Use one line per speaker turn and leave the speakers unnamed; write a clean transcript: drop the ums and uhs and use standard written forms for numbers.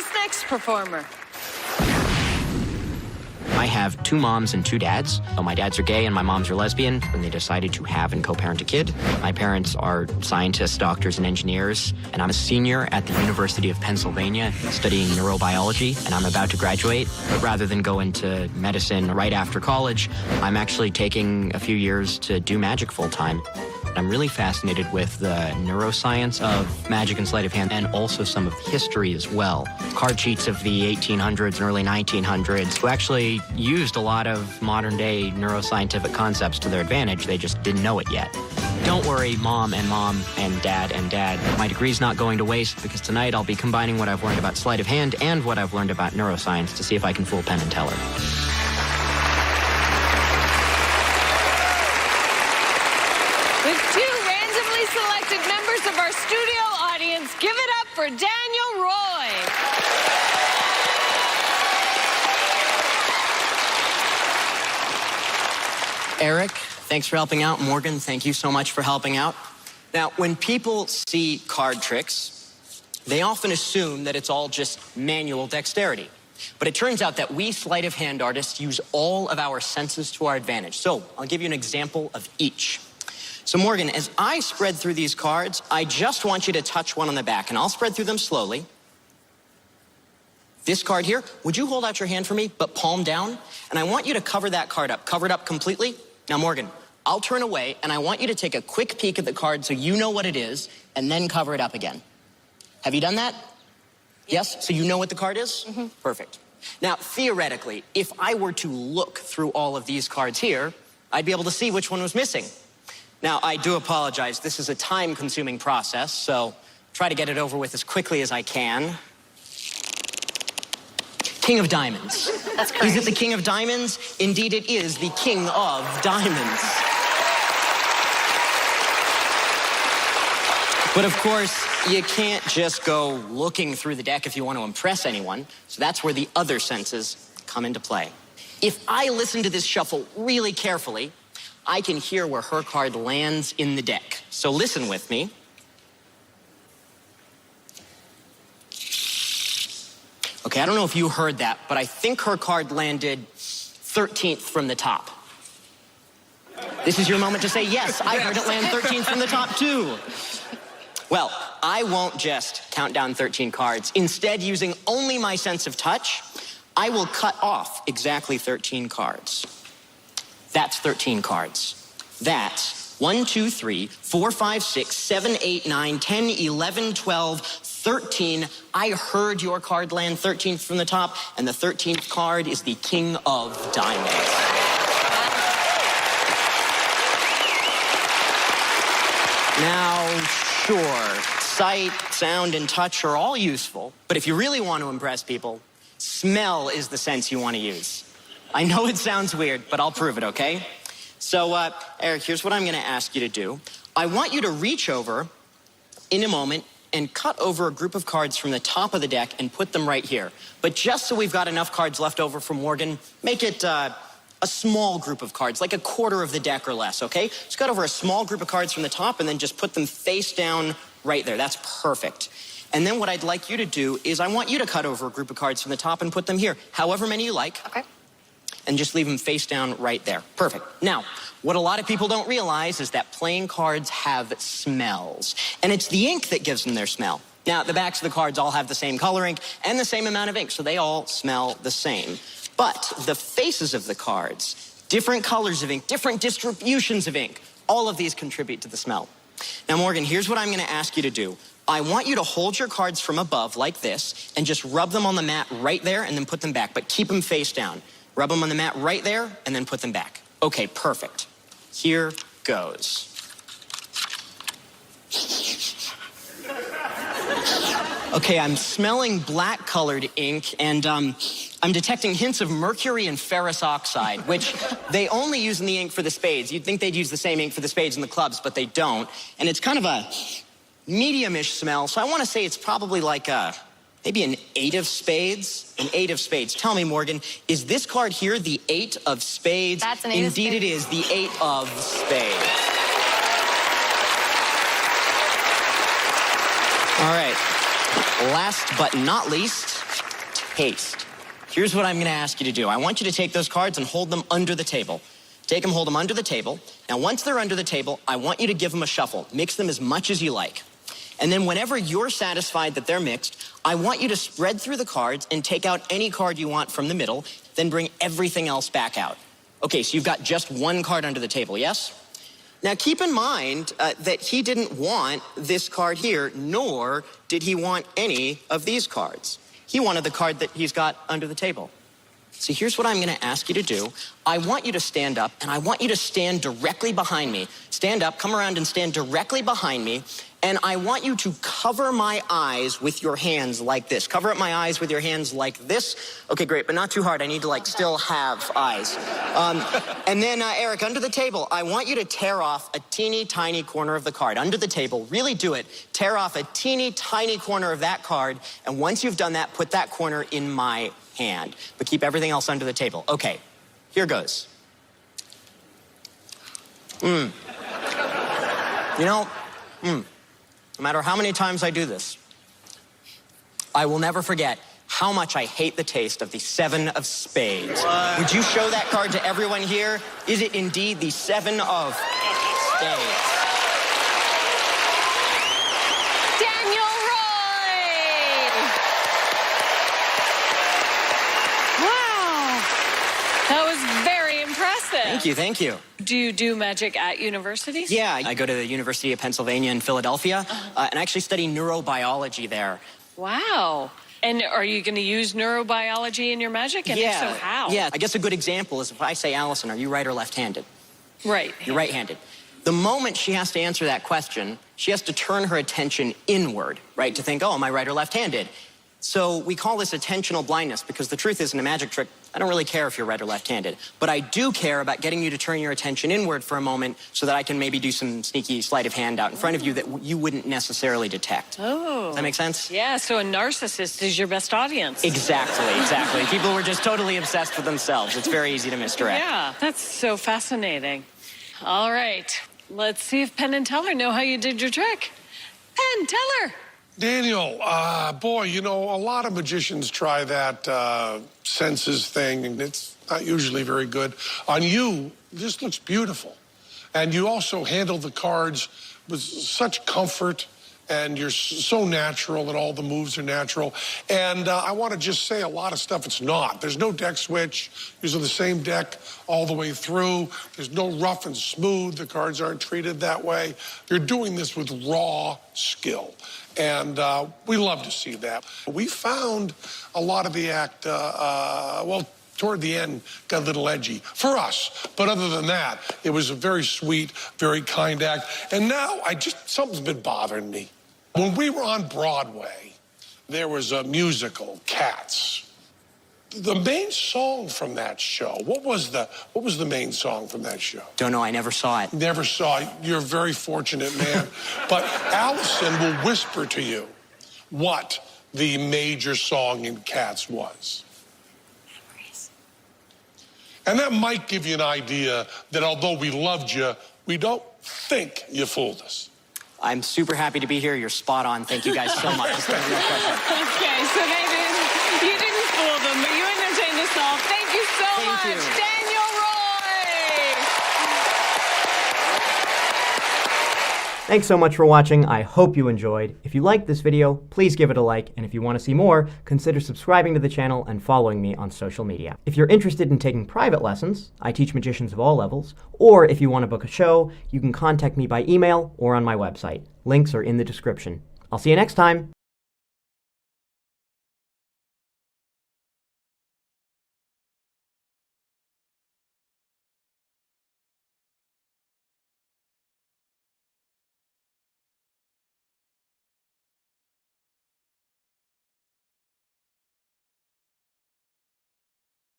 this next performer?
I have 2 moms and 2 dads. So my dads are gay and my moms are lesbian, and they decided to have and co-parent a kid. My parents are scientists, doctors, and engineers, and I'm a senior at the University of Pennsylvania studying neurobiology, and I'm about to graduate. But rather than go into medicine right after college, I'm actually taking a few years to do magic full-time. I'm really fascinated with the neuroscience of magic and sleight of hand, and also some of the history as well. Card cheats of the 1800s and early 1900s who actually used a lot of modern-day neuroscientific concepts to their advantage. They just didn't know it yet. Don't worry, mom and dad. My degree's not going to waste, because tonight I'll be combining what I've learned about sleight of hand and what I've learned about neuroscience to see if I can fool Penn and Teller.
With 2 randomly selected members of our studio audience, give it up for Daniel Roy.
Eric, thanks for helping out. Morgan, thank you so much for helping out. Now, when people see card tricks, they often assume that it's all just manual dexterity. But it turns out that we sleight of hand artists use all of our senses to our advantage. So I'll give you an example of each. So Morgan, as I spread through these cards, I just want you to touch one on the back, and I'll spread through them slowly. This card here, would you hold out your hand for me, but palm down? And I want you to cover that card up. Cover it up completely. Now, Morgan, I'll turn away, and I want you to take a quick peek at the card so you know what it is, and then cover it up again. Have you done that? Yes? So you know what the card is? Mm-hmm. Perfect. Now, theoretically, if I were to look through all of these cards here, I'd be able to see which one was missing. Now, I do apologize. This is a time-consuming process, so try to get it over with as quickly as I can. King of Diamonds.
That's correct.
Is it the King of Diamonds? Indeed, it is the King of Diamonds. But of course, you can't just go looking through the deck if you want to impress anyone, so that's where the other senses come into play. If I listen to this shuffle really carefully, I can hear where her card lands in the deck. So listen with me. Okay, I don't know if you heard that, but I think her card landed 13th from the top. This is your moment to say, yes, I heard it land 13th from the top too. Well, I won't just count down 13 cards. Instead, using only my sense of touch, I will cut off exactly 13 cards. That's 13 cards. That's 1, 2, 3, 4, 5, 6, 7, 8, 9, 10, 11, 12, 13. I heard your card land 13th from the top, and the 13th card is the King of Diamonds. Now, sure, sight, sound, and touch are all useful, but if you really want to impress people, smell is the sense you want to use. I know it sounds weird, but I'll prove it, okay? So, Eric, here's what I'm going to ask you to do. I want you to reach over in a moment and cut over a group of cards from the top of the deck and put them right here. But just so we've got enough cards left over for Morgan, make it a small group of cards, like a quarter of the deck or less, okay? Just cut over a small group of cards from the top and then just put them face down right there. That's perfect. And then what I'd like you to do is I want you to cut over a group of cards from the top and put them here, however many you like.
Okay.
And just leave them face down right there. Perfect. Now, what a lot of people don't realize is that playing cards have smells. And it's the ink that gives them their smell. Now, the backs of the cards all have the same color ink and the same amount of ink, so they all smell the same. But the faces of the cards, different colors of ink, different distributions of ink, all of these contribute to the smell. Now, Morgan, here's what I'm going to ask you to do. I want you to hold your cards from above like this and just rub them on the mat right there and then put them back, but keep them face down. Rub them on the mat right there and then put them back. Okay, perfect. Here goes. Okay, I'm smelling black-colored ink, and I'm detecting hints of mercury and ferrous oxide, which they only use in the ink for the spades. You'd think they'd use the same ink for the spades and the clubs, but they don't. And it's kind of a medium-ish smell, so I want to say it's probably like maybe an 8 of spades. An 8 of spades. Tell me, Morgan, is this card here the 8 of spades?
That's an 8 of spades.
Indeed it is, the 8 of spades. All right, last but not least, taste. Here's what I'm going to ask you to do. I want you to take those cards and hold them under the table. Take them, hold them under the table. Now, once they're under the table, I want you to give them a shuffle. Mix them as much as you like. And then whenever you're satisfied that they're mixed, I want you to spread through the cards and take out any card you want from the middle, then bring everything else back out. Okay, so you've got just one card under the table, yes? Now, keep in mind that he didn't want this card here, nor did he want any of these cards. He wanted the card that he's got under the table. So here's what I'm going to ask you to do. I want you to stand up, and I want you to stand directly behind me. Stand up, come around and stand directly behind me, and I want you to cover my eyes with your hands like this. Cover up my eyes with your hands like this. Okay, great, but not too hard. I need to, like, still have eyes. And then, Eric, under the table, I want you to tear off a teeny tiny corner of the card. Under the table, really do it. Tear off a teeny tiny corner of that card, and once you've done that, put that corner in my hand, but keep everything else under the table. Okay, here goes. You know, no matter how many times I do this, I will never forget how much I hate the taste of the 7 of spades. What? Would you show that card to everyone here? Is it indeed the 7 of spades? Thank you, thank you.
Do you do magic at universities?
Yeah, I go to the University of Pennsylvania in Philadelphia, and I actually study neurobiology there.
Wow. And are you going to use neurobiology in your magic? And if so, how?
Yeah, I guess a good example is if I say, Allison, are you right or left-handed?
Right.
You're right-handed. The moment she has to answer that question, she has to turn her attention inward, right? To think, oh, am I right or left-handed? So we call this attentional blindness because the truth is, in a magic trick, I don't really care if you're right or left-handed, but I do care about getting you to turn your attention inward for a moment so that I can maybe do some sneaky sleight of hand out in front of you that you wouldn't necessarily detect.
Oh.
Does that make sense?
Yeah, so a narcissist is your best audience.
Exactly, exactly. People who are just totally obsessed with themselves. It's very easy to misdirect.
Yeah, that's so fascinating. All right, let's see if Penn and Teller know how you did your trick. Penn, Teller.
Daniel, boy, you know, a lot of magicians try that senses thing, and it's not usually very good. On you, this looks beautiful. And you also handle the cards with such comfort, and you're so natural, and all the moves are natural. And I want to just say a lot of stuff it's not. There's no deck switch. Using the same deck all the way through. There's no rough and smooth. The cards aren't treated that way. You're doing this with raw skill. And we love to see that. We found a lot of the act, well, toward the end, got a little edgy for us. But other than that, it was a very sweet, very kind act. And now something's been bothering me. When we were on Broadway, there was a musical, Cats. The main song from that show, what was the main song from that show?
Don't know, I never saw it.
Never saw it. You're a very fortunate man. But Allison will whisper to you what the major song in Cats was.
Memories.
And that might give you an idea that although we loved you, we don't think you fooled us.
I'm super happy to be here. You're spot on. Thank you guys so much.
Okay, so you didn't fool them, but you entertained us all. Thank you so much, Daniel Roy.
Thanks so much for watching. I hope you enjoyed. If you liked this video, please give it a like, and if you want to see more, consider subscribing to the channel and following me on social media. If you're interested in taking private lessons, I teach magicians of all levels, or if you want to book a show, you can contact me by email or on my website. Links are in the description. I'll see you next time.